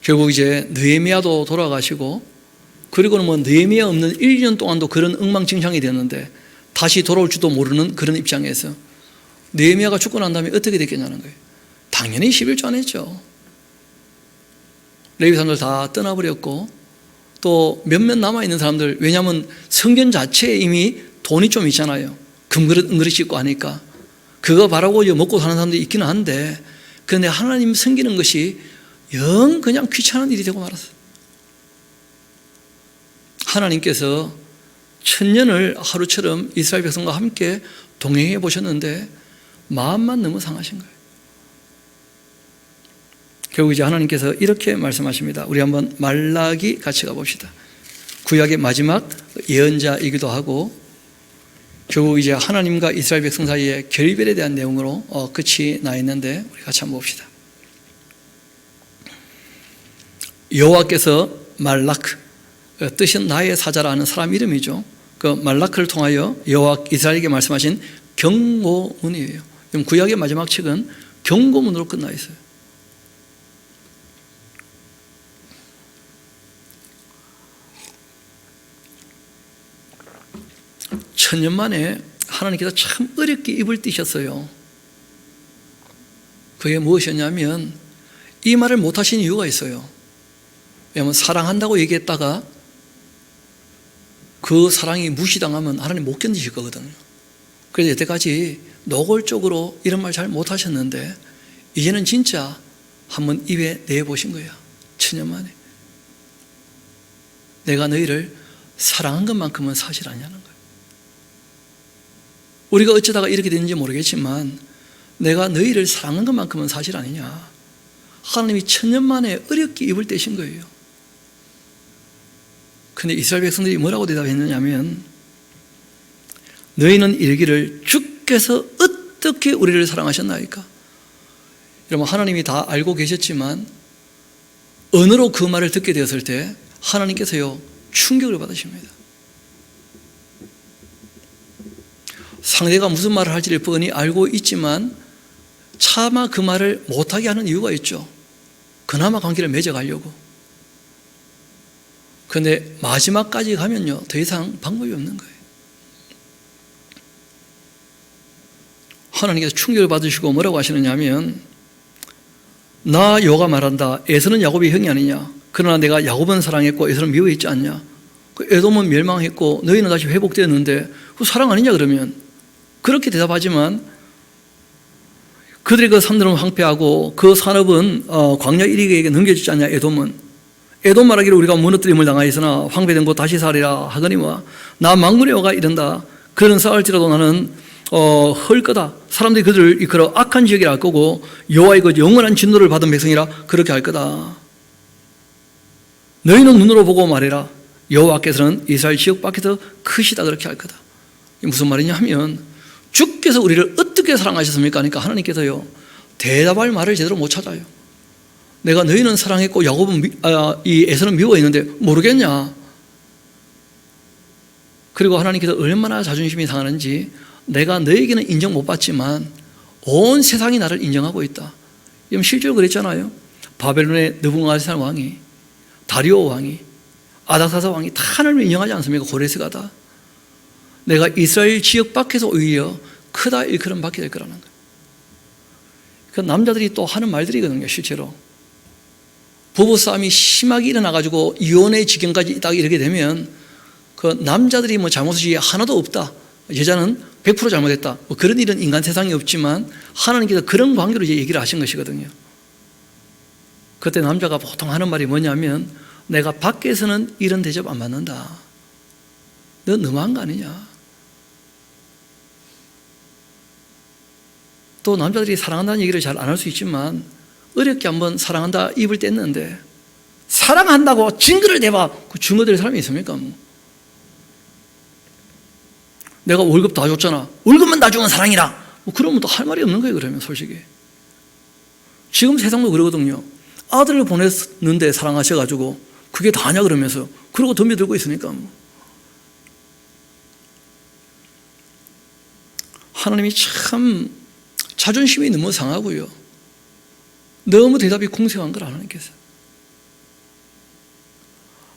결국 이제 느헤미야도 돌아가시고, 그리고는 뭐 느헤미야 없는 1년 동안도 그런 엉망진창이 됐는데 다시 돌아올 줄도 모르는 그런 입장에서 느헤미야가 죽고 난 다음에 어떻게 됐겠냐는 거예요. 당연히 11조 안 했죠. 레위 사람들 다 떠나버렸고, 또 몇몇 남아있는 사람들, 왜냐하면 성전 자체에 이미 돈이 좀 있잖아요. 금그릇 은그릇 있고 하니까 그거 바라고 먹고 사는 사람들이 있기는 한데, 그런데 하나님 섬기는 것이 영 그냥 귀찮은 일이 되고 말았어요. 하나님께서 천년을 하루처럼 이스라엘 백성과 함께 동행해 보셨는데 마음만 너무 상하신 거예요. 결국 이제 하나님께서 이렇게 말씀하십니다. 우리 한번 말라기 같이 가봅시다. 구약의 마지막 예언자이기도 하고, 결국 이제 하나님과 이스라엘 백성 사이의 결별에 대한 내용으로 끝이 나 있는데, 우리 같이 한번 봅시다. 여호와께서 말라크, 뜻은 나의 사자라는 사람 이름이죠. 그 말라크를 통하여 여호와 이스라엘에게 말씀하신 경고문이에요. 구약의 마지막 책은 경고문으로 끝나 있어요. 천년 만에 하나님께서 참 어렵게 입을 띄셨어요. 그게 무엇이었냐면, 이 말을 못하신 이유가 있어요. 왜냐하면 사랑한다고 얘기했다가 그 사랑이 무시당하면 하나님 못 견디실 거거든요. 그래서 여태까지 노골적으로 이런 말 잘 못하셨는데 이제는 진짜 한번 입에 내보신 거예요. 천년 만에. 내가 너희를 사랑한 것만큼은 사실 아니냐는 거예요. 우리가 어쩌다가 이렇게 됐는지 모르겠지만 내가 너희를 사랑한 것만큼은 사실 아니냐. 하나님이 천년 만에 어렵게 입을 떼신 거예요. 근데 이스라엘 백성들이 뭐라고 대답했느냐면, 너희는 이르기를 주께서 어떻게 우리를 사랑하셨나이까. 여러분, 하나님이 다 알고 계셨지만 언어로 그 말을 듣게 되었을 때 하나님께서요 충격을 받으십니다. 상대가 무슨 말을 할지를 뻔히 알고 있지만 차마 그 말을 못하게 하는 이유가 있죠. 그나마 관계를 맺어가려고. 그런데 마지막까지 가면요 더 이상 방법이 없는 거예요. 하나님께서 충격을 받으시고 뭐라고 하시느냐 하면, 나 여호와가 말한다. 에서는 야곱의 형이 아니냐. 그러나 내가 야곱은 사랑했고 에서는 미워했지 않냐. 에돔은 멸망했고 너희는 다시 회복되었는데 그 사랑 아니냐. 그러면 그렇게 대답하지만 그들의 그 산들은 황폐하고 그 산업은 광야 이리에게 넘겨지지 않냐. 에돔 말하기를 우리가 무너뜨림을 당하였으나 황폐된 곳 다시 살리라 하거니와 나 만군의 여호와가 이른다. 그는 싸울지라도 나는 헐 거다. 사람들이 그들을 이끌어 악한 지역이라 할 거고 여호와의 그 영원한 진노를 받은 백성이라 그렇게 할 거다. 너희는 눈으로 보고 말해라. 여호와께서는 이스라엘 지역 밖에서 크시다 그렇게 할 거다. 이게 무슨 말이냐 하면, 주께서 우리를 어떻게 사랑하셨습니까? 그러니까 하나님께서요 대답할 말을 제대로 못 찾아요. 내가 너희는 사랑했고 야곱은 이 에서는 미워했는데 모르겠냐. 그리고 하나님께서 얼마나 자존심이 상하는지, 내가 너에게는 인정 못 받지만 온 세상이 나를 인정하고 있다. 실제로 그랬잖아요. 바벨론의 느부갓네살 왕이, 다리오 왕이, 아닥사스 왕이 다 하나님을 인정하지 않습니까? 고레스가 다. 내가 이스라엘 지역 밖에서 오히려 크다 일컬음 받게 될 거라는 거예요. 그 남자들이 또 하는 말들이거든요. 실제로 부부싸움이 심하게 일어나가지고 이혼의 지경까지 딱 이르게 되면 그 남자들이 뭐 잘못이 하나도 없다, 여자는 100% 잘못했다, 뭐 그런 일은 인간 세상에 없지만 하나님께서 그런 관계로 이제 얘기를 하신 것이거든요. 그때 남자가 보통 하는 말이 뭐냐면, 내가 밖에서는 이런 대접 안 받는다. 너 너무한 거 아니냐. 또 남자들이 사랑한다는 얘기를 잘 안 할 수 있지만 어렵게 한번 사랑한다 입을 뗐는데, 사랑한다고 증거를 대봐. 그 증거 될 사람이 있습니까? 뭐. 내가 월급 다 줬잖아. 월급만 다 주면 사랑이라. 뭐 그러면 또 할 말이 없는 거예요. 그러면 솔직히 지금 세상도 그러거든요. 아들을 보냈는데 사랑하셔가지고 그게 다냐 그러면서 그러고 덤벼들고 있으니까 뭐. 하나님이 참 자존심이 너무 상하고요, 너무 대답이 궁색한 걸 하나님께서.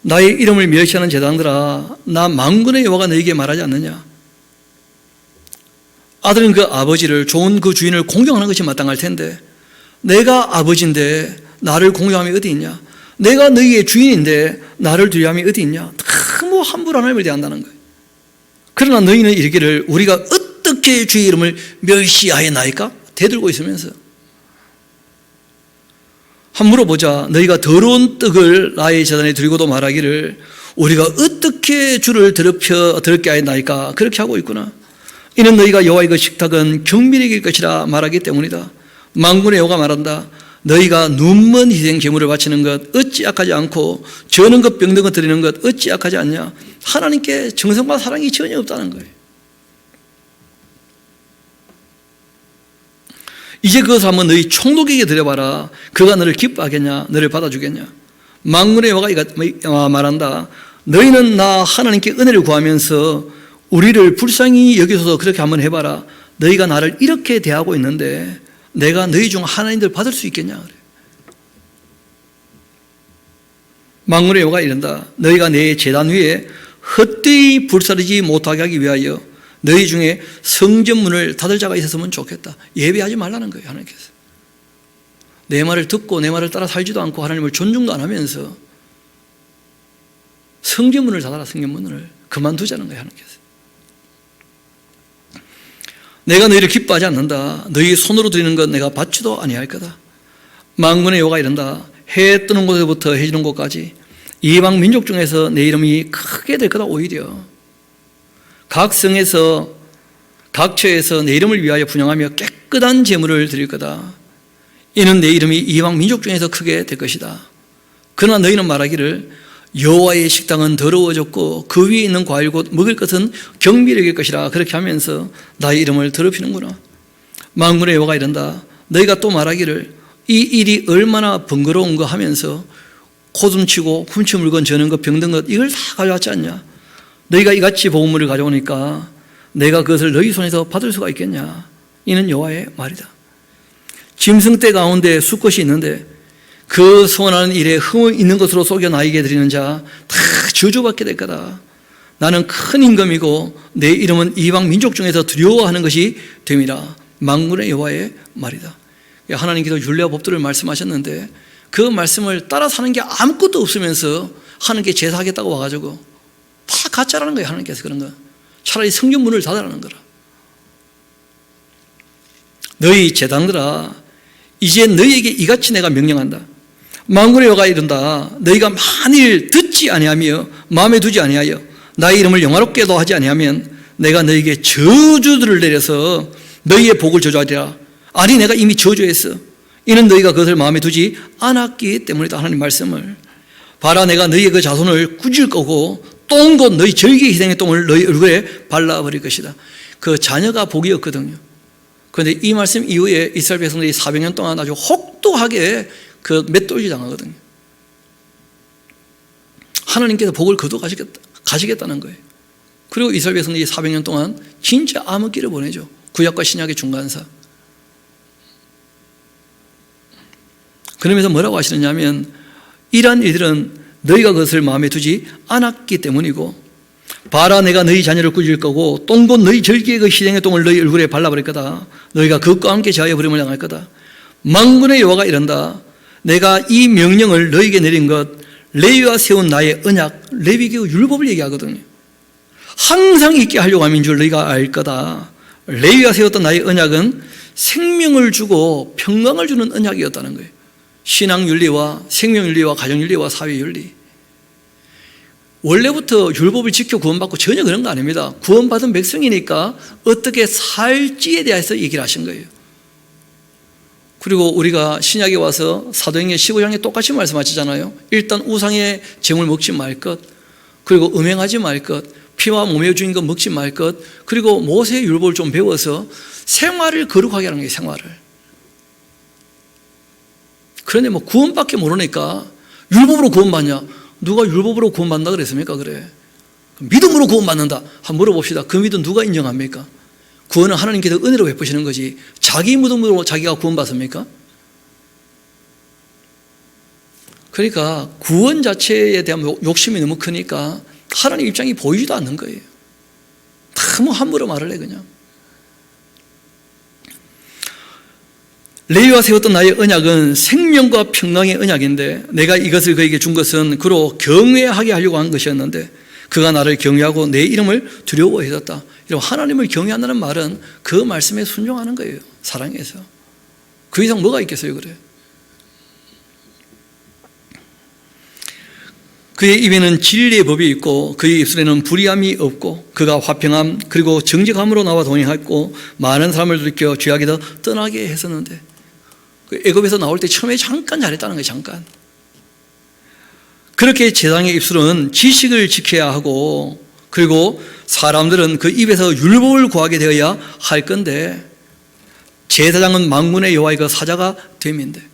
나의 이름을 멸시하는 제단들아, 나 만군의 여호와가 너에게 말하지 않느냐? 아들은 그 아버지를, 좋은 그 주인을 공경하는 것이 마땅할 텐데, 내가 아버지인데 나를 공경함이 어디 있냐? 내가 너희의 주인인데 나를 두려움이 어디 있냐? 너무 함부로 하나님을 대한다는 거예요. 그러나 너희는 이르기를 우리가 어떻게 주의 이름을 멸시하였나이까? 대들고 있으면서. 한번 물어보자. 너희가 더러운 떡을 나의 제단에 드리고도 말하기를 우리가 어떻게 주를 더럽게 하였나이까? 그렇게 하고 있구나. 이는 너희가 여호와의 그 식탁은 경밀히 길 것이라 말하기 때문이다. 만군의 여호와가 말한다. 너희가 눈먼 희생 제물을 바치는 것 어찌 악하지 않고 저는 것 병든 것 드리는 것 어찌 악하지 않냐? 하나님께 정성과 사랑이 전혀 없다는 거예요. 이제 그것을 한번 너희 총독에게 드려봐라. 그가 너를 기뻐하겠냐? 너를 받아주겠냐? 만군의 여호와가 말한다. 너희는 나 하나님께 은혜를 구하면서 우리를 불쌍히 여기소서 그렇게 한번 해봐라. 너희가 나를 이렇게 대하고 있는데 내가 너희 중 하나님들 받을 수 있겠냐? 그래. 만군의 여호와가 이른다. 너희가 내 제단 위에 헛되이 불사르지 못하게 하기 위하여 너희 중에 성전문을 닫을 자가 있었으면 좋겠다. 예배하지 말라는 거예요, 하나님께서. 내 말을 듣고 내 말을 따라 살지도 않고 하나님을 존중도 안 하면서 성전문을 닫아라, 성전문을. 그만두자는 거예요, 하나님께서. 내가 너희를 기뻐하지 않는다. 너희 손으로 드리는 것 내가 받지도 아니할 거다. 만군의 여호와가 이른다. 해 뜨는 곳에서부터 해 지는 곳까지 이방 민족 중에서 내 이름이 크게 될 거다. 오히려 각 성에서 각 처에서 내 이름을 위하여 분향하며 깨끗한 제물을 드릴 거다. 이는 내 이름이 이방 민족 중에서 크게 될 것이다. 그러나 너희는 말하기를 여호와의 식당은 더러워졌고 그 위에 있는 과일 곧 먹을 것은 경비력일 것이라 그렇게 하면서 나의 이름을 더럽히는구나. 만군의 여호와가 이른다. 너희가 또 말하기를 이 일이 얼마나 번거로운가 하면서 코tum치고 훔치 물건 저는 것 병든 것 이걸 다 가져왔지 않냐? 너희가 이같이 복음물을 가져오니까 내가 그것을 너희 손에서 받을 수가 있겠냐? 이는 여호와의 말이다. 짐승떼 가운데 수컷이 있는데 그 소원하는 일에 흠이 있는 것으로 속여 나에게 드리는 자 다 저주받게 될 거다. 나는 큰 임금이고 내 이름은 이방 민족 중에서 두려워하는 것이 됨이라. 만군의 여호와의 말이다. 하나님께서 율례와 법도를 말씀하셨는데 그 말씀을 따라 사는 게 아무것도 없으면서 하나님께 제사하겠다고 와가지고 다 가짜라는 거예요. 하나님께서 그런 거. 차라리 성전문을 닫아라는 거라. 너희 제단들아, 이제 너희에게 이같이 내가 명령한다. 만군의 여호와가 이른다. 너희가 만일 듣지 아니하며 마음에 두지 아니하여 나의 이름을 영화롭게도 하지 아니하면 내가 너희에게 저주들을 내려서 너희의 복을 저주하리라. 아니 내가 이미 저주했어. 이는 너희가 그것을 마음에 두지 않았기 때문이다. 하나님 말씀을. 봐라, 내가 너희의 그 자손을 꾸질 거고 똥 곧 너희 절기 희생의 똥을 너희 얼굴에 발라버릴 것이다. 그 자녀가 복이었거든요. 그런데 이 말씀 이후에 이스라엘 백성들이 400년 동안 아주 혹독하게 그 맷돌기 당하거든요. 하나님께서 복을 거둬 가시겠다는 거예요. 그리고 이스라엘 백성들이 400년 동안 진짜 암흑기를 보내죠. 구약과 신약의 중간사. 그러면서 뭐라고 하시느냐면 이러한 일들은 너희가 그것을 마음에 두지 않았기 때문이고 봐라, 내가 너희 자녀를 꾸질 거고 똥 곧 너희 절기의 그 희생의 똥을 너희 얼굴에 발라버릴 거다. 너희가 그것과 함께 제하여 버림을 당할 거다. 만군의 여호와가 이른다. 내가 이 명령을 너희에게 내린 것 레위와 세운 나의 언약, 레위기의 율법을 얘기하거든요. 항상 있게 하려고 함인 줄 너희가 알 거다. 레위가 세웠던 나의 언약은 생명을 주고 평강을 주는 언약이었다는 거예요. 신앙윤리와 생명윤리와 가정윤리와 사회윤리. 원래부터 율법을 지켜 구원받고 전혀 그런 거 아닙니다. 구원받은 백성이니까 어떻게 살지에 대해서 얘기를 하신 거예요. 그리고 우리가 신약에 와서 사도행전 15장에 똑같이 말씀하시잖아요. 일단 우상의 제물 먹지 말 것, 그리고 음행하지 말 것, 피와 몸에 주인 것 먹지 말 것, 그리고 모세의 율법을 좀 배워서 생활을 거룩하게 하는 거예요. 생활을. 그런데 뭐 구원밖에 모르니까 율법으로 구원받냐? 누가 율법으로 구원받는다 그랬습니까? 그래. 믿음으로 구원받는다. 한번 물어봅시다. 그 믿음 누가 인정합니까? 구원은 하나님께서 은혜로 베푸시는 거지 자기 믿음으로 자기가 구원받습니까? 그러니까 구원 자체에 대한 욕심이 너무 크니까 하나님 입장이 보이지도 않는 거예요. 너무 함부로 말을 해 그냥. 레위와 세웠던 나의 언약은 생명과 평강의 언약인데 내가 이것을 그에게 준 것은 그로 경외하게 하려고 한 것이었는데 그가 나를 경외하고 내 이름을 두려워했었다. 이런 하나님을 경외한다는 말은 그 말씀에 순종하는 거예요. 사랑해서. 그 이상 뭐가 있겠어요, 그래. 그의 입에는 진리의 법이 있고 그의 입술에는 불의함이 없고 그가 화평함 그리고 정직함으로 나와 동행했고 많은 사람을 돌이켜 죄악에서 떠나게 했었는데 애굽에서 나올 때 처음에 잠깐 잘했다는 거예요. 잠깐. 그렇게 제사장의 입술은 지식을 지켜야 하고 그리고 사람들은 그 입에서 율법을 구하게 되어야 할 건데 제사장은 만군의 여호와의 그 사자가 됨인데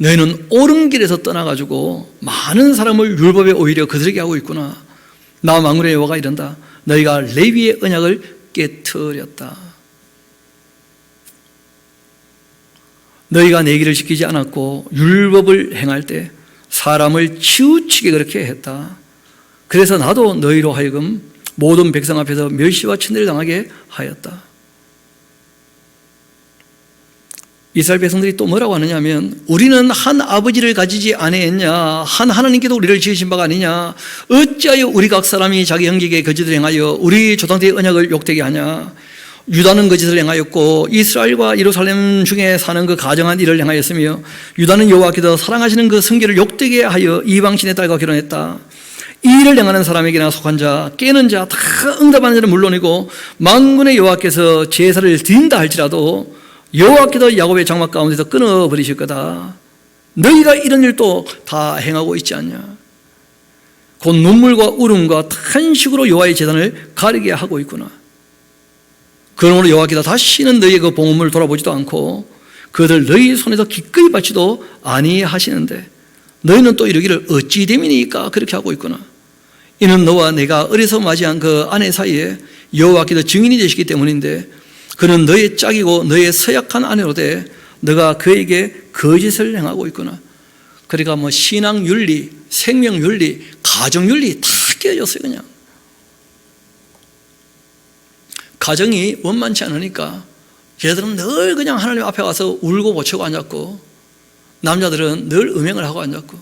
너희는 옳은 길에서 떠나가지고 많은 사람을 율법에 오히려 거스르게 하고 있구나. 나 만군의 여호와가 이른다. 너희가 레위의 언약을 깨트렸다. 너희가 내 길을 지키지 않았고 율법을 행할 때 사람을 치우치게 그렇게 했다. 그래서 나도 너희로 하여금 모든 백성 앞에서 멸시와 천대를 당하게 하였다. 이스라엘 백성들이 또 뭐라고 하느냐 하면 우리는 한 아버지를 가지지 아니했냐, 한 하나님께도 우리를 지으신 바가 아니냐, 어찌하여 우리 각 사람이 자기 형제에게 거짓을 행하여 우리 조상들의 언약을 욕되게 하냐. 유다는 거짓을 행하였고 이스라엘과 예루살렘 중에 사는 그 가정한 일을 행하였으며 유다는 여호와께서 사랑하시는 그 성결을 욕되게 하여 이방신의 딸과 결혼했다. 이 일을 행하는 사람에게나 속한 자, 깨는 자, 다 응답하는 자는 물론이고 만군의 여호와께서 제사를 드린다 할지라도 여호와께서 야곱의 장막 가운데서 끊어버리실 거다. 너희가 이런 일도 다 행하고 있지 않냐. 곧 눈물과 울음과 탄식으로 여호와의 제단을 가리게 하고 있구나. 그러므로 여호와께서 다시는 너희의 그 봉헌물을 돌아보지도 않고 그들 너희 손에서 기꺼이 받지도 아니하시는데 너희는 또 이러기를 어찌 됨이니까 그렇게 하고 있구나. 이는 너와 내가 어려서 맞이한 그 아내 사이에 여호와께서 증인이 되시기 때문인데 그는 너의 짝이고 너의 서약한 아내로되 너가 그에게 거짓을 행하고 있구나. 그러니까 뭐 신앙윤리, 생명윤리, 가정윤리 다 깨졌어요. 그냥 가정이 원만치 않으니까 걔들은 늘 그냥 하나님 앞에 와서 울고 보채고 앉았고 남자들은 늘 음행을 하고 앉았고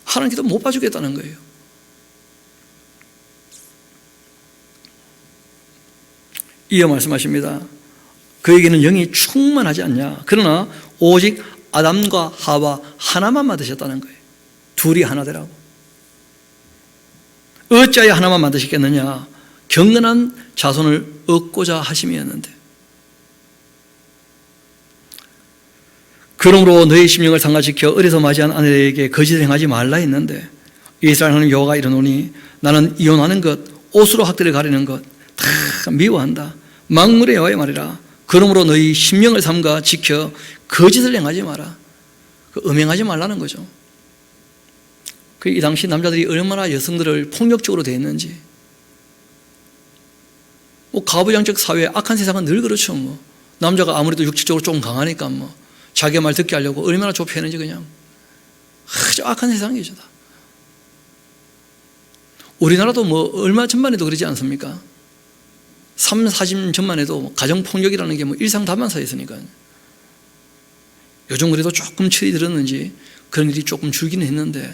하나님께서 못 봐주겠다는 거예요. 이어 말씀하십니다. 그에게는 영이 충만하지 않냐. 그러나 오직 아담과 하와 하나만 만드셨다는 거예요. 둘이 하나 되라고. 어찌하여 하나만 만드셨겠느냐. 경건한 자손을 얻고자 하심이었는데 그러므로 너의 심령을 상가시켜 어려서 맞이한 아내에게 거짓을 행하지 말라 했는데 이스라엘 하나님 여호와가 이르노니 나는 이혼하는 것, 옷으로 학대를 가리는 것 다 미워한다. 만군의 여호와의 말이라. 그러므로 너희 심령을 삼가 지켜 거짓을 행하지 마라. 음행하지 말라는 거죠. 이 당시 남자들이 얼마나 여성들을 폭력적으로 대했는지. 뭐 가부장적 사회, 악한 세상은 늘 그렇죠. 뭐 남자가 아무래도 육체적으로 조금 강하니까 뭐 자기 말 듣게 하려고 얼마나 좁혀내는지 그냥 아주 악한 세상이죠. 다. 우리나라도 뭐 얼마 전만 해도 그러지 않습니까? 3, 40년 전만 해도 가정폭력이라는 게 뭐 일상다반사였으니까요. 요즘 그래도 조금 철이 들었는지 그런 일이 조금 줄기는 했는데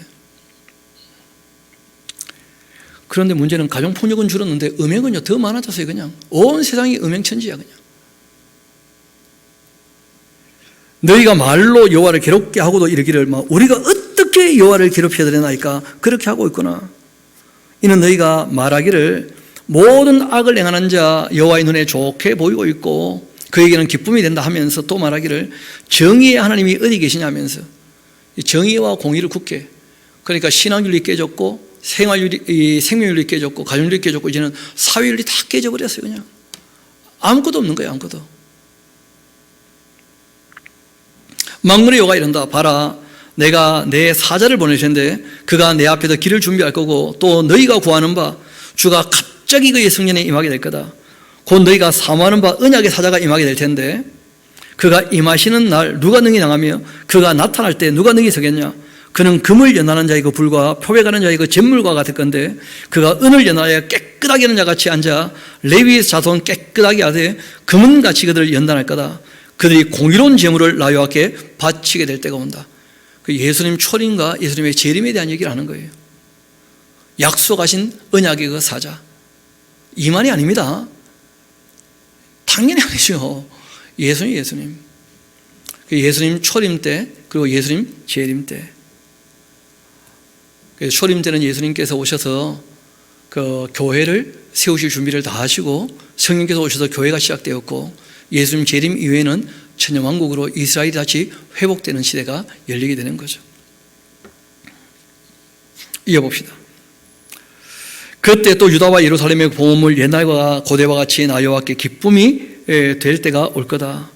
그런데 문제는 가정폭력은 줄었는데 음행은요 더 많아졌어요. 그냥 온 세상이 음행천지야. 그냥 너희가 말로 여호와를 괴롭게 하고도 이르기를 우리가 어떻게 여호와를 괴롭혀야 되나이까 그렇게 하고 있구나. 이는 너희가 말하기를 모든 악을 행하는 자 여호와의 눈에 좋게 보이고 있고 그에게는 기쁨이 된다 하면서 또 말하기를 정의의 하나님이 어디 계시냐면서 정의와 공의를 굳게 그러니까 신앙윤리 깨졌고 생활윤리, 생명윤리 깨졌고 가정윤리 깨졌고 이제는 사회윤리 다 깨져버렸어요. 그냥 아무것도 없는 거예요. 아무것도. 만군의 여호와가 이른다. 봐라 내가 내 사자를 보내셨는데 그가 내 앞에서 길을 준비할 거고 또 너희가 구하는 바 주가 갑자기 그의 성년에 임하게 될 거다. 곧 너희가 사모하는 바 언약의 사자가 임하게 될 텐데 그가 임하시는 날 누가 능히 당하며 그가 나타날 때 누가 능히 서겠냐. 그는 금을 연하는 자이고 불과 표백하는 자이고 잿물과 같을 건데 그가 은을 연하여 깨끗하게 하는 자같이 앉아 레위 자손 깨끗하게 하되 금은같이 그들을 연단할 거다. 그들이 공의로운 제물을 나 여호와께 바치게 될 때가 온다. 그 예수님 초림과 예수님의 재림에 대한 얘기를 하는 거예요. 약속하신 언약의 그 사자. 이만이 아닙니다. 당연히 아니죠. 예수님. 예수님 초림 때 그리고 예수님 재림 때. 초림 때는 예수님께서 오셔서 그 교회를 세우실 준비를 다 하시고 성령께서 오셔서 교회가 시작되었고 예수님 재림 이후에는 천년왕국으로 이스라엘이 다시 회복되는 시대가 열리게 되는 거죠. 이어봅시다. 그때 또 유다와 예루살렘의 보험을 옛날과 고대와 같이 나 여호와께 기쁨이 될 때가 올 거다.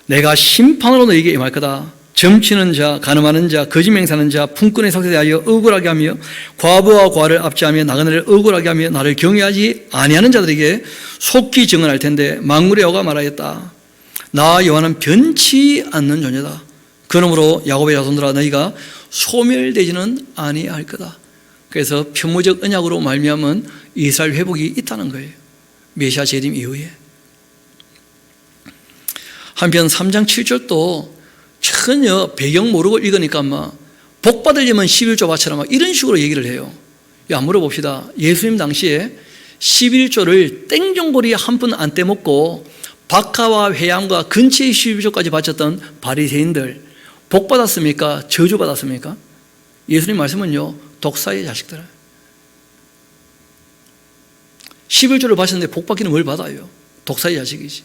내가 심판으로 너에게 임할 거다. 점치는 자, 가늠하는 자, 거짓 맹세하는 자, 품꾼의 삭에 대하여 억울하게 하며 과부와 과를 압제하며 나그네를 억울하게 하며 나를 경외하지 아니하는 자들에게 속히 증언할 텐데 만군의 여호와가 말하였다. 나 여호와는 변치 않는 존재다. 그러므로 야곱의 자손들아 너희가 소멸되지는 아니할 거다. 그래서 편무적 언약으로 말미암은 이스라엘 회복이 있다는 거예요. 메시아 재림 이후에. 한편 3장 7절도 전혀 배경 모르고 읽으니까 복 받으려면 11조 바쳐라 이런 식으로 얘기를 해요. 물어봅시다. 예수님 당시에 11조를 땡종고리 한 푼 안 떼먹고 박하와 회양과 근처의 11조까지 바쳤던 바리새인들 복 받았습니까? 저주 받았습니까? 예수님 말씀은요, 독사의 자식들. 11조를 바쳤는데 복 받기는 뭘 받아요? 독사의 자식이지.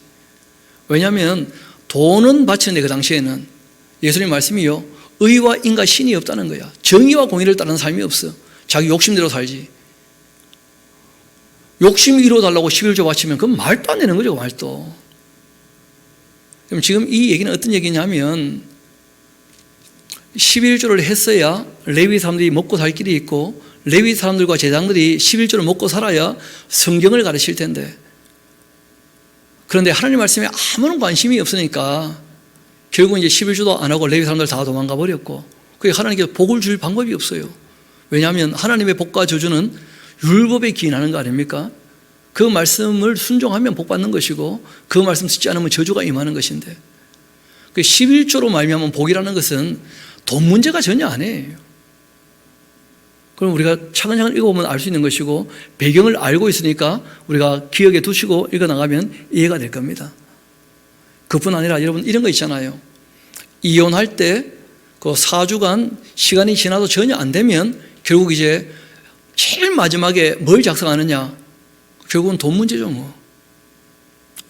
왜냐하면 돈은 바치는데 그 당시에는 예수님 말씀이요, 의와 인과 신이 없다는 거야. 정의와 공의를 따르는 삶이 없어. 자기 욕심대로 살지. 욕심 이루어달라고 11조 바치면 그건 말도 안 되는 거죠. 말도. 그럼 지금 이 얘기는 어떤 얘기냐면 11조를 했어야 레위 사람들이 먹고 살 길이 있고 레위 사람들과 제장들이 11조를 먹고 살아야 성경을 가르칠 텐데, 그런데 하나님 말씀에 아무런 관심이 없으니까 결국 이제 11조도 안 하고 레위 사람들 다 도망가 버렸고, 그게 하나님께서 복을 줄 방법이 없어요. 왜냐하면 하나님의 복과 저주는 율법에 기인하는 거 아닙니까? 그 말씀을 순종하면 복 받는 것이고 그 말씀 듣지 않으면 저주가 임하는 것인데, 그 11조로 말미암은 복이라는 것은 돈 문제가 전혀 아니에요. 그럼 우리가 차근차근 읽어보면 알 수 있는 것이고 배경을 알고 있으니까 우리가 기억에 두시고 읽어나가면 이해가 될 겁니다. 그뿐 아니라 여러분 이런 거 있잖아요. 이혼할 때 그 4주간 시간이 지나도 전혀 안 되면 결국 이제 제일 마지막에 뭘 작성하느냐, 결국은 돈 문제죠.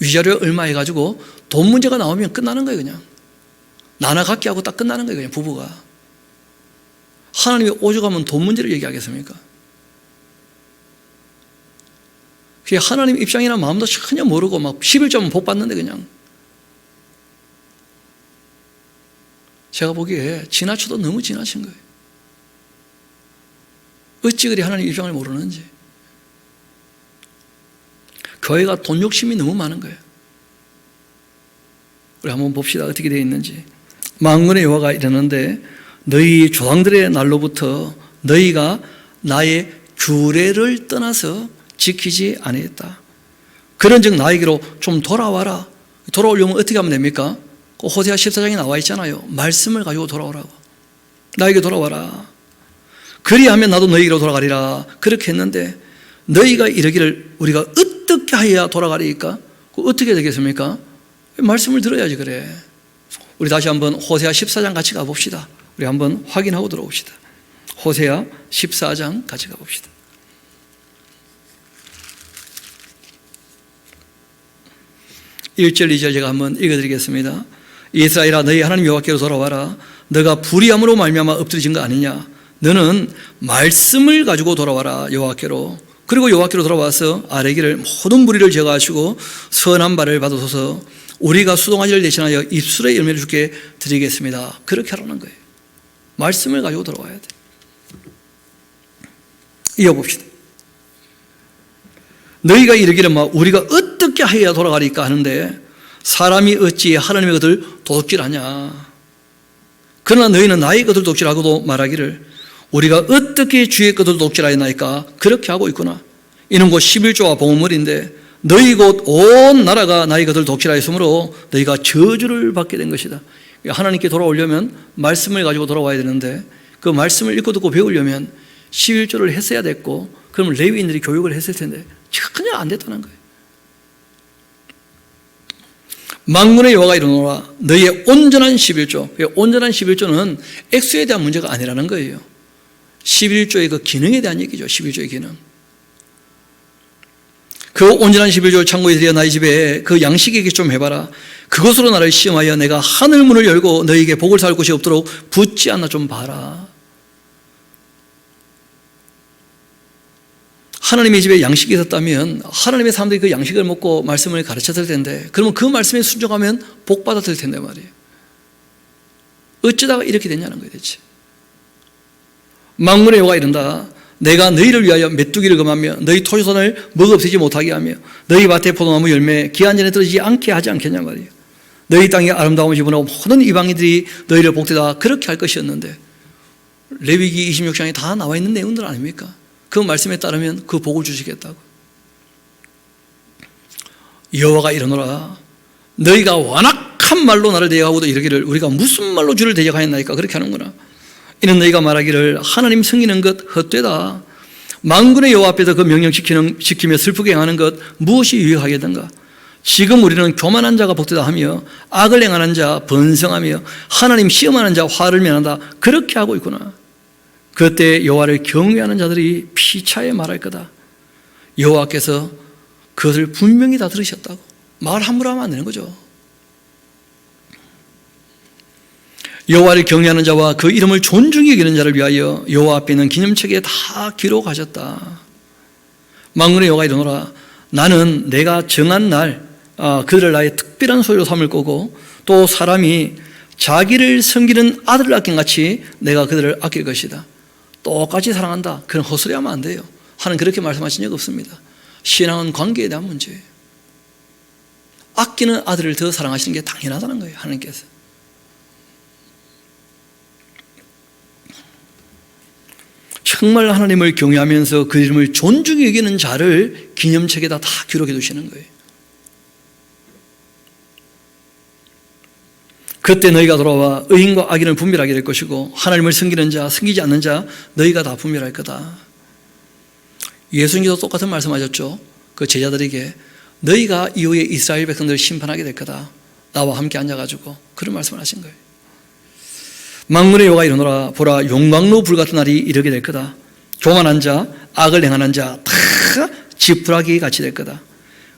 위자료 얼마 해가지고 돈 문제가 나오면 끝나는 거예요. 그냥 나눠 갖기 하고 딱 끝나는 거예요. 그냥 부부가. 하나님이 오죽하면 돈 문제를 얘기하겠습니까? 그게 하나님 입장이나 마음도 전혀 모르고 막 11조면 복 받는데 그냥. 제가 보기에 지나쳐도 너무 지나친 거예요. 어찌 그리 하나님 입장을 모르는지. 교회가 돈 욕심이 너무 많은 거예요. 우리 한번 봅시다. 어떻게 되어 있는지. 만군의 여호와가 이르는데 너희 조상들의 날로부터 너희가 나의 규례를 떠나서 지키지 아니했다. 그런즉 나에게로 좀 돌아와라. 돌아오려면 어떻게 하면 됩니까? 호세아 14장에 나와 있잖아요. 말씀을 가지고 돌아오라고. 나에게 돌아와라. 그리하면 나도 너희에게로 돌아가리라. 그렇게 했는데 너희가 이르기를 우리가 어떻게 해야 돌아가리까? 어떻게 되겠습니까? 말씀을 들어야지 그래. 우리 다시 한번 호세아 14장 같이 가봅시다. 우리 한번 확인하고 들어옵시다. 호세아 14장 같이 가봅시다. 1절 2절 제가 한번 읽어드리겠습니다. 이스라엘아 너희 하나님 여호와께로 돌아와라. 너가 불의함으로 말미암아 엎드려진 거 아니냐. 너는 말씀을 가지고 돌아와라 여호와께로. 그리고 여호와께로 돌아와서 아뢰기를 모든 무리를 제거하시고 선한 발을 받으소서. 우리가 수동아지를 대신하여 입술의 열매를 주께 드리겠습니다. 그렇게 하라는 거예요. 말씀을 가지고 돌아와야 돼. 이어봅시다. 너희가 이르기를 우리가 어떻게 해야 돌아가리까 하는데 사람이 어찌 하나님의 것을 도둑질하냐. 그러나 너희는 나의 것을 도둑질하고도 말하기를 우리가 어떻게 주의 것을 도둑질하였나이까. 그렇게 하고 있구나. 이는 곧 11조와 봉헌물인데 너희 곧 온 나라가 나의 것을 도둑질하였으므로 너희가 저주를 받게 된 것이다. 하나님께 돌아오려면 말씀을 가지고 돌아와야 되는데 그 말씀을 읽고 듣고 배우려면 11조를 했어야 됐고, 그러면 레위인들이 교육을 했을 텐데 전혀 안 됐다는 거예요. 만군의 여호와가 이르노라 너희의 온전한 11조. 온전한 11조는 액수에 대한 문제가 아니라는 거예요. 11조의 그 기능에 대한 얘기죠. 11조의 기능. 그 온전한 11조를 창고에 들여 나의 집에 그 양식에게 좀 해봐라. 그것으로 나를 시험하여 내가 하늘 문을 열고 너희에게 복을 살 곳이 없도록 붙지 않나 좀 봐라. 하나님의 집에 양식이 있었다면 하나님의 사람들이 그 양식을 먹고 말씀을 가르쳤을 텐데, 그러면 그 말씀에 순종하면 복 받았을 텐데 말이에요. 어쩌다가 이렇게 됐냐는 거예요 대체. 만군의 여호와가 이른다 내가 너희를 위하여 메뚜기를 금하며 너희 토조산을 먹어없애지 못하게 하며 너희 밭의 포도나무 열매 기한 전에 떨어지지 않게 하지 않겠냐 말이에요. 너희 땅에 아름다움을 집어넣어 모든 이방인들이 너희를 복되다 그렇게 할 것이었는데, 레위기 26장에 다 나와 있는 내용들 아닙니까? 그 말씀에 따르면 그 복을 주시겠다고. 여호와가 이르노라 너희가 완악한 말로 나를 대적하고도 이르기를 우리가 무슨 말로 주를 대적하였나이까. 그렇게 하는구나. 이는 너희가 말하기를 하나님 섬기는 것 헛되다. 만군의 여호와 앞에서 그 명령 지키며 슬프게 행하는 것 무엇이 유익하겠는가. 지금 우리는 교만한 자가 복되다 하며 악을 행하는 자 번성하며 하나님 시험하는 자 화를 면한다 그렇게 하고 있구나. 그때 여호와를 경외하는 자들이 피차에 말할 거다. 여호와께서 그것을 분명히 다 들으셨다고. 말 함부로 하면 안 되는 거죠. 여호와를 경외하는 자와 그 이름을 존중히 여기는 자를 위하여 여호와 앞에 있는 기념책에 다 기록하셨다. 만군의 여호와가 이르노라 나는 내가 정한 날 그들을 나의 특별한 소유로 삼을 거고, 또 사람이 자기를 섬기는 아들을 아낀 같이 내가 그들을 아낄 것이다. 똑같이 사랑한다. 그런 헛소리 하면 안 돼요. 하나님 그렇게 말씀하신 적 없습니다. 신앙은 관계에 대한 문제예요. 아끼는 아들을 더 사랑하시는 게 당연하다는 거예요. 하나님께서. 정말 하나님을 경외하면서 그 이름을 존중히 여기는 자를 기념책에다 다 기록해 두시는 거예요. 그때 너희가 돌아와 의인과 악인을 분별하게 될 것이고 하나님을 섬기는 자, 섬기지 않는 자 너희가 다 분별할 거다. 예수님께서 똑같은 말씀하셨죠. 그 제자들에게 너희가 이후에 이스라엘 백성들을 심판하게 될 거다. 나와 함께 앉아가지고 그런 말씀을 하신 거예요. 만군의 여호와가 이르노라 보라 용광로 불같은 날이 이르게 될 거다. 교만한 자, 악을 행하는 자 다 지푸라기 같이 될 거다.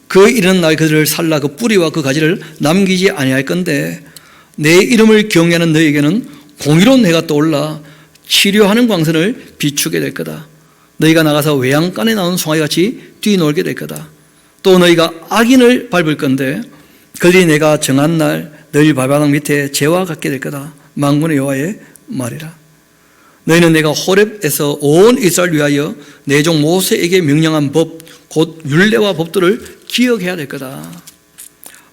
그 이르는 날 그들을 살라 그 뿌리와 그 가지를 남기지 아니할 건데, 내 이름을 경외하는 너희에게는 공의로운 해가 떠올라 치료하는 광선을 비추게 될 거다. 너희가 나가서 외양간에 나온 송아지같이 뛰놀게 될 거다. 또 너희가 악인을 밟을 건데 그들이 내가 정한 날 너희 발바닥 밑에 재와 같게 될 거다. 만군의 여호와의 말이라. 너희는 내가 호렙에서 온 이스라엘 위하여 내 종 모세에게 명령한 법 곧 율례와 법도를 기억해야 될 거다.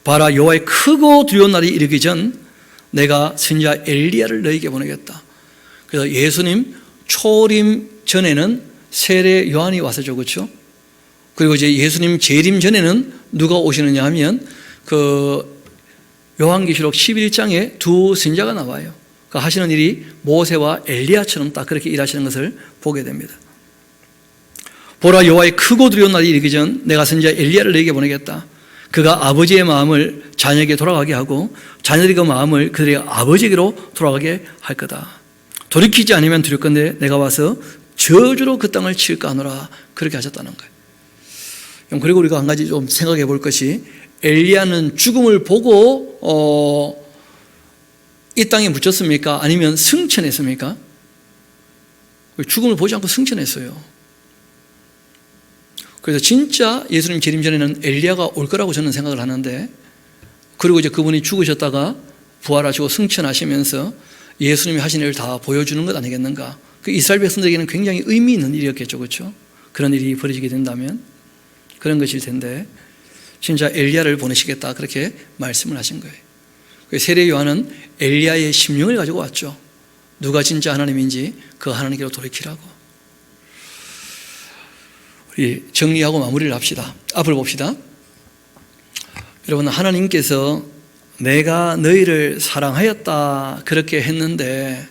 봐라 여호와의 크고 두려운 날이 이르기 전 내가 선지자 엘리야를 너희에게 보내겠다. 그래서 예수님 초림 전에는 세례 요한이 왔었죠, 그렇죠? 그리고 이제 예수님 재림 전에는 누가 오시느냐 하면 그 요한계시록 11장에 두 선지자가 나와요. 그러니까 하시는 일이 모세와 엘리야처럼 딱 그렇게 일하시는 것을 보게 됩니다. 보라 여호와의 크고 두려운 날이 이르기 전 내가 선지자 엘리야를 너희에게 보내겠다. 그가 아버지의 마음을 자녀에게 돌아가게 하고 자녀들의 그 마음을 그들의 아버지에게로 돌아가게 할 거다. 돌이키지 않으면 두렵건대 내가 와서 저주로 그 땅을 칠까 하노라. 그렇게 하셨다는 거예요. 그리고 우리가 한 가지 좀 생각해 볼 것이, 엘리야는 죽음을 보고 이 땅에 묻혔습니까? 아니면 승천했습니까? 죽음을 보지 않고 승천했어요. 그래서 진짜 예수님 재림 전에는 엘리야가 올 거라고 저는 생각을 하는데, 그리고 이제 그분이 죽으셨다가 부활하시고 승천하시면서 예수님이 하신 일을 다 보여주는 것 아니겠는가. 그 이스라엘 백성들에게는 굉장히 의미 있는 일이었겠죠, 그렇죠? 그런 일이 벌어지게 된다면 그런 것일 텐데, 진짜 엘리야를 보내시겠다 그렇게 말씀을 하신 거예요. 세례 요한은 엘리야의 심령을 가지고 왔죠. 누가 진짜 하나님인지 그 하나님께로 돌이키라고. 우리 정리하고 마무리를 합시다. 앞을 봅시다. 여러분, 하나님께서 내가 너희를 사랑하였다 그렇게 했는데,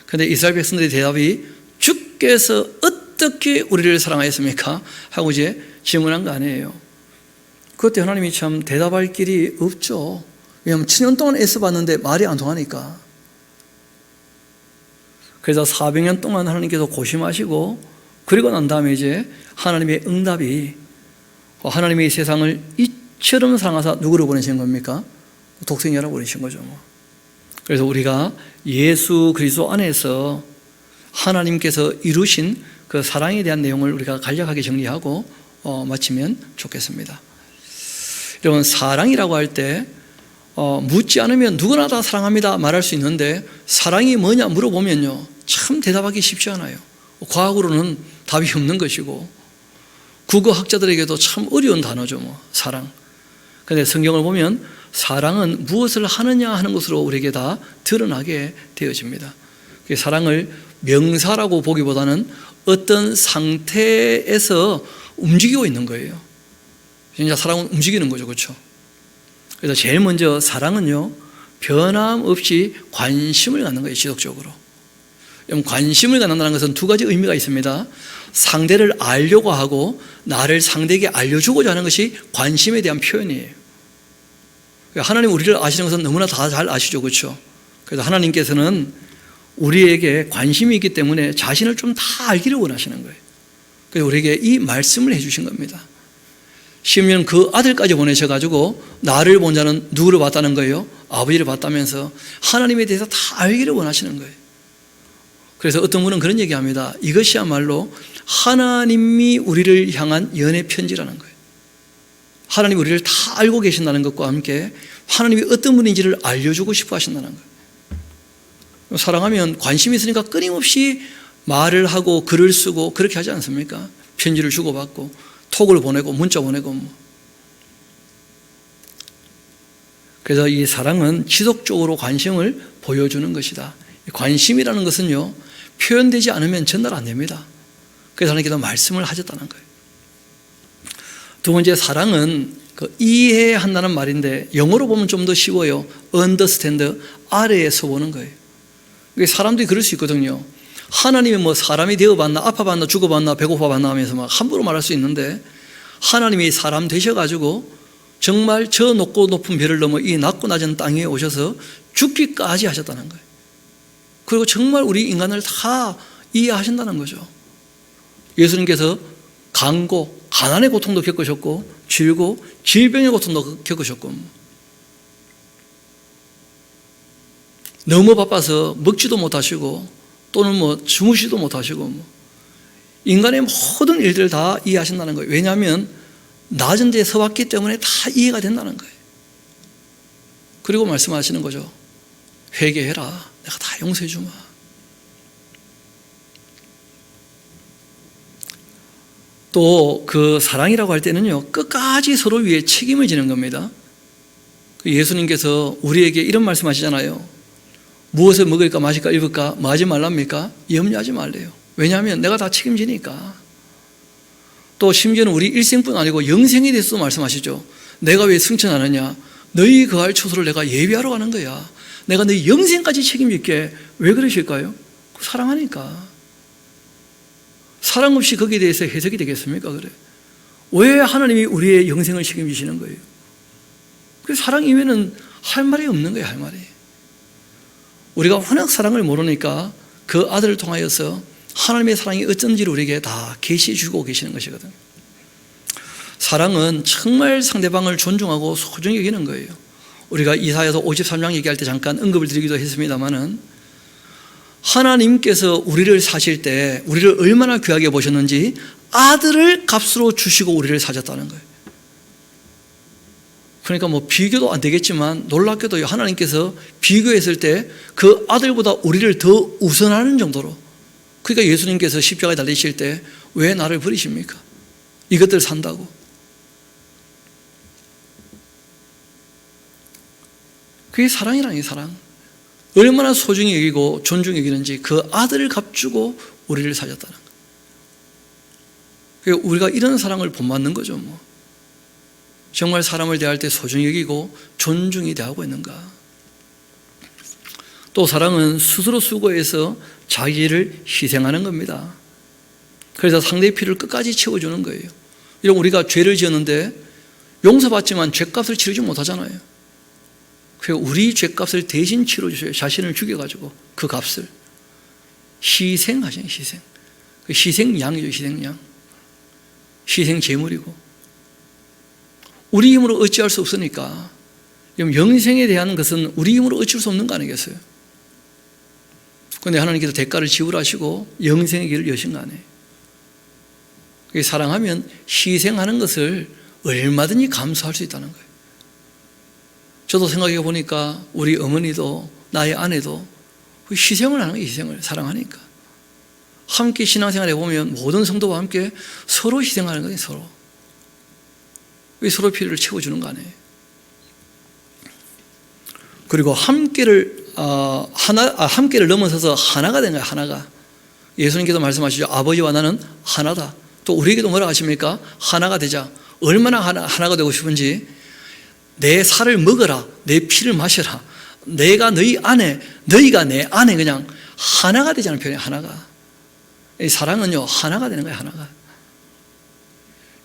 근데 이스라엘 백성들의 대답이 주께서 어떻게 우리를 사랑하였습니까? 하고 이제 질문한 거 아니에요. 그때 하나님이 참 대답할 길이 없죠. 왜냐하면 7년 동안 애써봤는데 말이 안 통하니까. 그래서 400년 동안 하나님께서 고심하시고, 그리고 난 다음에 이제 하나님의 응답이, 하나님의 세상을 이처럼 사랑하사 누구를 보내신 겁니까? 독생자라고 보내신 거죠. 그래서 우리가 예수 그리스도 안에서 하나님께서 이루신 그 사랑에 대한 내용을 우리가 간략하게 정리하고 마치면 좋겠습니다. 여러분, 사랑이라고 할 때 묻지 않으면 누구나 다 사랑합니다 말할 수 있는데, 사랑이 뭐냐 물어보면요 참 대답하기 쉽지 않아요. 과학으로는 답이 없는 것이고, 국어학자들에게도 참 어려운 단어죠. 사랑. 그런데 성경을 보면 사랑은 무엇을 하느냐 하는 것으로 우리에게 다 드러나게 되어집니다. 사랑을 명사라고 보기보다는 어떤 상태에서 움직이고 있는 거예요. 진짜 사랑은 움직이는 거죠. 그렇죠? 그래서 제일 먼저 사랑은요, 변함없이 관심을 갖는 거예요. 지속적으로. 관심을 갖는다는 것은 두 가지 의미가 있습니다. 상대를 알려고 하고 나를 상대에게 알려주고자 하는 것이 관심에 대한 표현이에요. 하나님 우리를 아시는 것은 너무나 다 잘 아시죠. 그렇죠? 그래서 하나님께서는 우리에게 관심이 있기 때문에 자신을 좀 다 알기를 원하시는 거예요. 그래서 우리에게 이 말씀을 해주신 겁니다. 심지어는 그 아들까지 보내셔가지고 나를 본 자는 누구를 봤다는 거예요? 아버지를 봤다면서 하나님에 대해서 다 알기를 원하시는 거예요. 그래서 어떤 분은 그런 얘기합니다. 이것이야말로 하나님이 우리를 향한 연애 편지라는 거예요. 하나님이 우리를 다 알고 계신다는 것과 함께 하나님이 어떤 분인지를 알려주고 싶어 하신다는 거예요. 사랑하면 관심이 있으니까 끊임없이 말을 하고 글을 쓰고 그렇게 하지 않습니까? 편지를 주고받고 톡을 보내고 문자 보내고. 그래서 이 사랑은 지속적으로 관심을 보여주는 것이다. 관심이라는 것은요, 표현되지 않으면 전달 안 됩니다. 그래서 하나님께서 말씀을 하셨다는 거예요. 두 번째, 사랑은 이해한다는 말인데 영어로 보면 좀 더 쉬워요. understand, 아래에서 보는 거예요. 사람들이 그럴 수 있거든요. 하나님이 뭐 사람이 되어봤나, 아파봤나, 죽어봤나, 배고파봤나 하면서 막 함부로 말할 수 있는데, 하나님이 사람 되셔가지고 정말 저 높고 높은 별을 넘어 이 낮고 낮은 땅에 오셔서 죽기까지 하셨다는 거예요. 그리고 정말 우리 인간을 다 이해하신다는 거죠. 예수님께서 강고, 가난의 고통도 겪으셨고, 질고, 질병의 고통도 겪으셨고, 너무 바빠서 먹지도 못하시고, 또는 뭐 주무시도 못하시고, 인간의 모든 일들을 다 이해하신다는 거예요. 왜냐하면 낮은 데에 서봤기 때문에 다 이해가 된다는 거예요. 그리고 말씀하시는 거죠. 회개해라. 내가 다 용서해 주마. 또 그 사랑이라고 할 때는요, 끝까지 서로 위해 책임을 지는 겁니다. 예수님께서 우리에게 이런 말씀 하시잖아요. 무엇을 먹을까 마실까 입을까 뭐 하지 말랍니까? 염려하지 말래요. 왜냐하면 내가 다 책임지니까. 또 심지어는 우리 일생뿐 아니고 영생에 대해서도 말씀하시죠. 내가 왜 승천하느냐? 너희 거할 처소를 내가 예비하러 가는 거야. 내가 너희 영생까지 책임질게. 왜 그러실까요? 사랑하니까. 사랑 없이 거기에 대해서 해석이 되겠습니까? 그래. 왜 하나님이 우리의 영생을 책임지시는 거예요? 그 사랑 이외에는 할 말이 없는 거예요. 할 말이. 우리가 워낙 사랑을 모르니까 그 아들을 통하여서 하나님의 사랑이 어쩐지를 우리에게 다 계시해 주고 계시는 것이거든요. 사랑은 정말 상대방을 존중하고 소중히 여기는 거예요. 우리가 이사야서 53장 얘기할 때 잠깐 언급을 드리기도 했습니다마는, 하나님께서 우리를 사실 때 우리를 얼마나 귀하게 보셨는지 아들을 값으로 주시고 우리를 사셨다는 거예요. 그러니까 뭐 비교도 안 되겠지만 놀랍게도 하나님께서 비교했을 때 그 아들보다 우리를 더 우선하는 정도로, 그러니까 예수님께서 십자가에 달리실 때 왜 나를 버리십니까? 이것들 산다고. 그게 사랑이라는 게 사랑. 얼마나 소중히 여기고 존중히 여기는지 그 아들을 값주고 우리를 살렸다는 거예요. 우리가 이런 사랑을 본받는 거죠. 정말 사람을 대할 때 소중히 여기고 존중히 대하고 있는가. 또 사랑은 스스로 수고해서 자기를 희생하는 겁니다. 그래서 상대의 피를 끝까지 채워주는 거예요. 이런 우리가 죄를 지었는데 용서받지만 죄값을 치르지 못하잖아요. 그래서 우리 죄값을 대신 치러주셔요. 자신을 죽여가지고 그 값을 희생하시는 희생. 그 희생양이죠. 희생양. 희생제물이고 우리 힘으로 어찌할 수 없으니까 영생에 대한 것은 우리 힘으로 어찌할 수 없는 거 아니겠어요? 그런데 하나님께서 대가를 지불하시고 영생의 길을 여신 거 아니에요? 사랑하면 희생하는 것을 얼마든지 감수할 수 있다는 거예요. 저도 생각해 보니까 우리 어머니도 나의 아내도 희생을 하는 거예요. 희생을 사랑하니까. 함께 신앙생활 해보면 모든 성도와 함께 서로 희생하는 거예요. 서로. 서로 필요를 채워주는 거 아니에요. 그리고 함께를 넘어서서 하나가 된 거예요. 하나가. 예수님께서 말씀하시죠. 아버지와 나는 하나다. 또 우리에게도 뭐라 하십니까? 하나가 되자. 얼마나 하나가 되고 싶은지 내 살을 먹어라. 내 피를 마셔라. 내가 너희 안에, 너희가 내 안에 그냥 하나가 되자는 표현이에요. 하나가. 이 사랑은요, 하나가 되는 거예요. 하나가.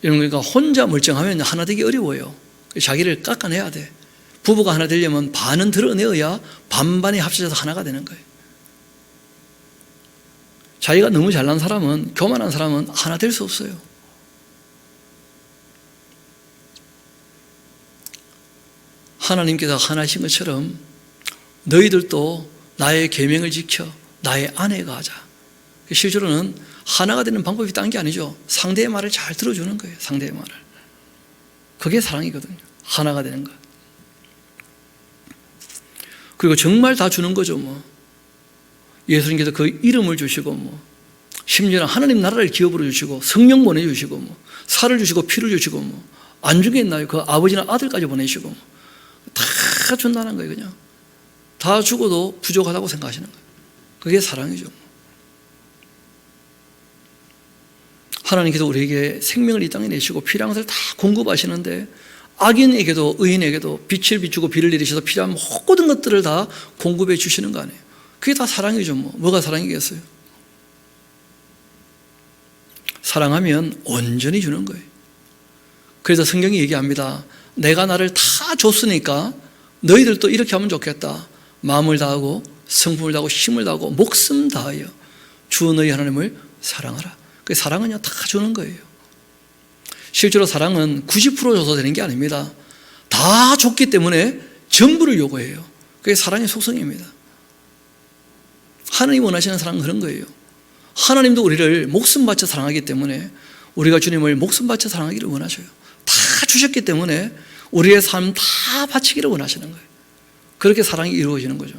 그러니까 혼자 멀쩡하면 하나 되기 어려워요. 자기를 깎아내야 돼. 부부가 하나 되려면 반은 드러내어야 반반이 합쳐져서 하나가 되는 거예요. 자기가 너무 잘난 사람은, 교만한 사람은 하나 될 수 없어요. 하나님께서 하나신 것처럼 너희들도 나의 계명을 지켜 나의 아내가 하자. 실제로는 하나가 되는 방법이 딴 게 아니죠. 상대의 말을 잘 들어주는 거예요. 상대의 말을. 그게 사랑이거든요. 하나가 되는 것. 그리고 정말 다 주는 거죠. 예수님께서 그 이름을 주시고 심지어는 하나님 나라를 기업으로 주시고 성령 보내주시고 살을 주시고 피를 주시고 안 주겠나요? 그 아버지나 아들까지 보내시고 다 준다는 거예요. 그냥 다 주고도 부족하다고 생각하시는 거예요. 그게 사랑이죠. 하나님께서 우리에게 생명을 이 땅에 내시고 필요한 것을 다 공급하시는데 악인에게도 의인에게도 빛을 비추고 비를 내리셔서 필요한 모든 것들을 다 공급해 주시는 거 아니에요. 그게 다 사랑이죠. 뭐가 사랑이겠어요? 사랑하면 온전히 주는 거예요. 그래서 성경이 얘기합니다. 내가 나를 다 줬으니까 너희들도 이렇게 하면 좋겠다. 마음을 다하고 성품을 다하고 힘을 다하고 목숨 다하여 주 너희 하나님을 사랑하라. 그 사랑은요 다 주는 거예요. 실제로 사랑은 90% 줘서 되는 게 아닙니다. 다 줬기 때문에 전부를 요구해요. 그게 사랑의 속성입니다. 하나님 원하시는 사랑은 그런 거예요. 하나님도 우리를 목숨 바쳐 사랑하기 때문에 우리가 주님을 목숨 바쳐 사랑하기를 원하셔요. 다 주셨기 때문에 우리의 삶 다 바치기를 원하시는 거예요. 그렇게 사랑이 이루어지는 거죠.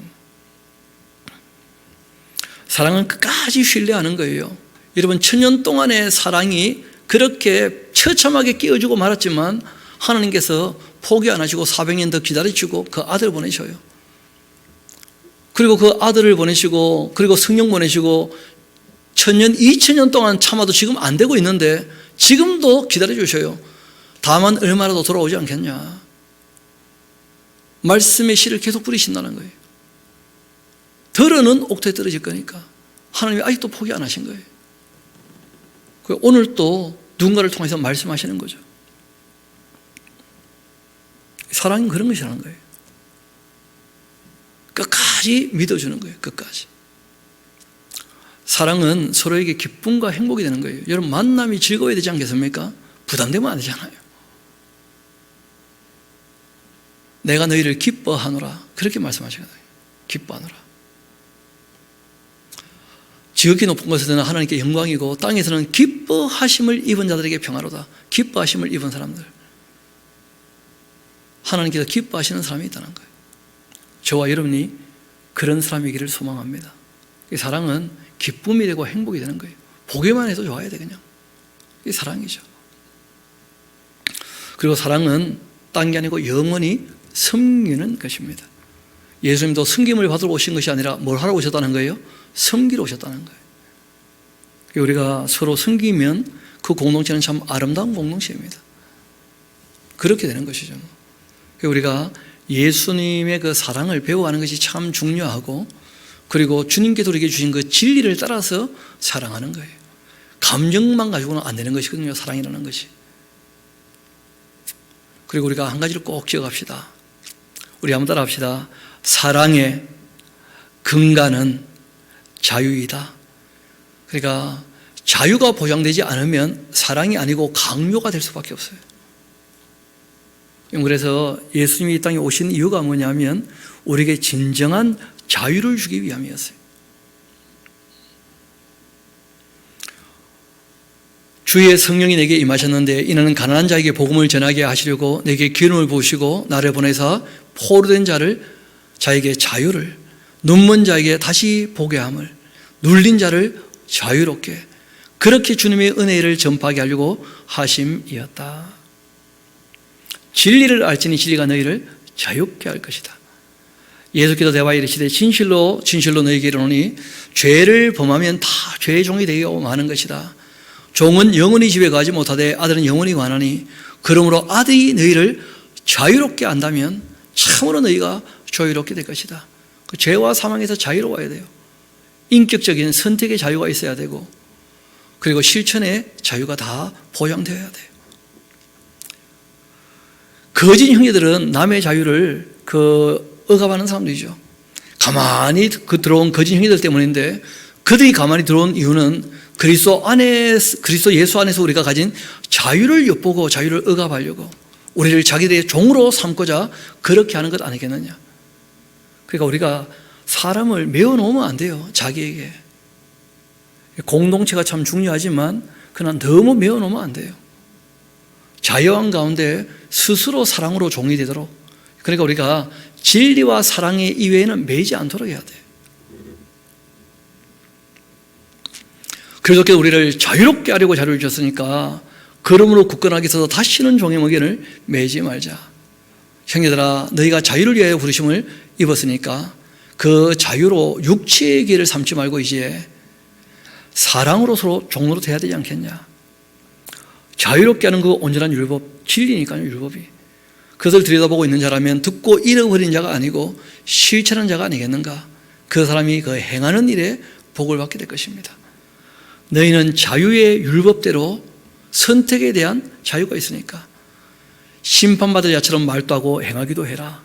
사랑은 끝까지 신뢰하는 거예요. 여러분, 천년 동안의 사랑이 그렇게 처참하게 끼어주고 말았지만 하나님께서 포기 안 하시고 400년 더 기다리시고 그 아들을 보내셔요. 그리고 그 아들을 보내시고 그리고 성령 보내시고 1000년, 2000년 동안 참아도 지금 안 되고 있는데 지금도 기다려주셔요. 다만 얼마나 더 돌아오지 않겠냐. 말씀의 씨를 계속 뿌리신다는 거예요. 덜어는 옥토에 떨어질 거니까 하나님이 아직도 포기 안 하신 거예요. 오늘 또 누군가를 통해서 말씀하시는 거죠. 사랑은 그런 것이라는 거예요. 끝까지 믿어주는 거예요. 끝까지. 사랑은 서로에게 기쁨과 행복이 되는 거예요. 여러분, 만남이 즐거워야 되지 않겠습니까? 부담되면 안 되잖아요. 내가 너희를 기뻐하노라. 그렇게 말씀하시거든요. 기뻐하노라. 지극히 높은 곳에서는 하나님께 영광이고 땅에서는 기뻐하심을 입은 자들에게 평화로다. 기뻐하심을 입은 사람들. 하나님께서 기뻐하시는 사람이 있다는 거예요. 저와 여러분이 그런 사람이기를 소망합니다. 이 사랑은 기쁨이 되고 행복이 되는 거예요. 보기만 해도 좋아야 돼 그냥. 이게 사랑이죠. 그리고 사랑은 딴 게 아니고 영원히 섬기는 것입니다. 예수님도 섬김을 받으러 오신 것이 아니라 뭘 하러 오셨다는 거예요? 섬기러 오셨다는 거예요. 우리가 서로 섬기면 그 공동체는 참 아름다운 공동체입니다. 그렇게 되는 것이죠. 우리가 예수님의 그 사랑을 배워가는 것이 참 중요하고, 그리고 주님께서 우리에게 주신 그 진리를 따라서 사랑하는 거예요. 감정만 가지고는 안 되는 것이거든요, 사랑이라는 것이. 그리고 우리가 한 가지를 꼭 기억합시다. 우리 한번 따라 합시다. 사랑의 근간은 자유이다. 그러니까 자유가 보장되지 않으면 사랑이 아니고 강요가 될 수밖에 없어요. 그래서 예수님이 이 땅에 오신 이유가 뭐냐면 우리에게 진정한 자유를 주기 위함이었어요. 주의 성령이 내게 임하셨는데 이는 가난한 자에게 복음을 전하게 하시려고 내게 기름을 부으시고 나를 보내사 포로된 자에게 자유를, 눈먼 자에게 다시 보게 함을, 눌린 자를 자유롭게, 그렇게 주님의 은혜를 전파하게 하려고 하심이었다. 진리를 알지니 진리가 너희를 자유케 할 것이다. 예수께서 대화 이르시되 진실로 너희에게 이르노니 죄를 범하면 다 죄의 종이 되어 마는 것이다. 종은 영원히 집에 가지 못하되 아들은 영원히 가나니 그러므로 아들이 너희를 자유롭게 한다면 참으로 너희가 자유롭게 될 것이다. 그 죄와 사망에서 자유로워야 돼요. 인격적인 선택의 자유가 있어야 되고, 그리고 실천의 자유가 다 보장되어야 돼요. 거짓 형제들은 남의 자유를 억압하는 사람들이죠. 가만히 들어온 거짓 형제들 때문인데, 그들이 가만히 들어온 이유는 그리스도 예수 안에서 우리가 가진 자유를 엿보고 자유를 억압하려고, 우리를 자기들의 종으로 삼고자 그렇게 하는 것 아니겠느냐. 그러니까 우리가 사람을 메어놓으면 안 돼요. 자기에게. 공동체가 참 중요하지만 그러나 너무 메어놓으면 안 돼요. 자유한 가운데 스스로 사랑으로 종이 되도록, 그러니까 우리가 진리와 사랑의 이외에는 매이지 않도록 해야 돼요. 그렇게 우리를 자유롭게 하려고 자유를 주셨으니까 걸음으로 굳건하게 서서 다시는 종의 멍에를 매지 말자. 형제들아, 너희가 자유를 위하여 부르심을 입었으니까 그 자유로 육체의 길을 삼지 말고 이제 사랑으로 서로 종으로 돼야 되지 않겠냐. 자유롭게 하는 그 온전한 율법, 진리니까요, 율법이. 그것을 들여다보고 있는 자라면 듣고 잃어버린 자가 아니고 실천하는 자가 아니겠는가. 그 사람이 그 행하는 일에 복을 받게 될 것입니다. 너희는 자유의 율법대로 선택에 대한 자유가 있으니까 심판받을 자처럼 말도 하고 행하기도 해라.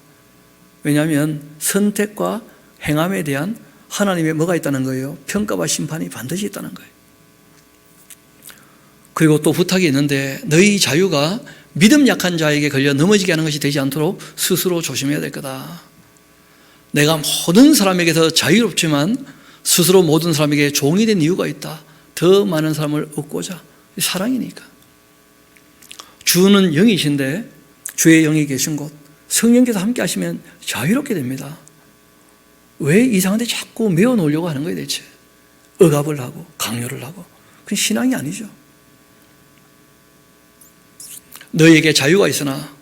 왜냐하면 선택과 행함에 대한 하나님의 뭐가 있다는 거예요? 평가와 심판이 반드시 있다는 거예요. 그리고 또 부탁이 있는데 너희 자유가 믿음 약한 자에게 걸려 넘어지게 하는 것이 되지 않도록 스스로 조심해야 될 거다. 내가 모든 사람에게서 자유롭지만 스스로 모든 사람에게 종이 된 이유가 있다. 더 많은 사람을 얻고자. 사랑이니까. 주는 영이신데 주의 영이 계신 곳, 성령께서 함께 하시면 자유롭게 됩니다. 왜 이상한 데 자꾸 메어 놓으려고 하는 거예요, 대체? 억압을 하고 강요를 하고. 그건 신앙이 아니죠. 너희에게 자유가 있으나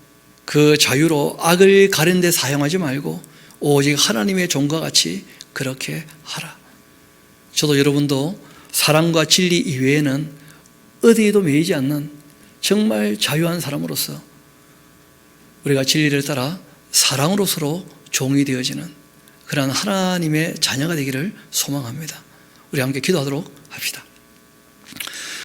그 자유로 악을 가리는 데 사용하지 말고 오직 하나님의 종과 같이 그렇게 하라. 저도 여러분도 사랑과 진리 이외에는 어디에도 매이지 않는 정말 자유한 사람으로서 우리가 진리를 따라 사랑으로 서로 종이 되어지는 그러한 하나님의 자녀가 되기를 소망합니다. 우리 함께 기도하도록 합시다.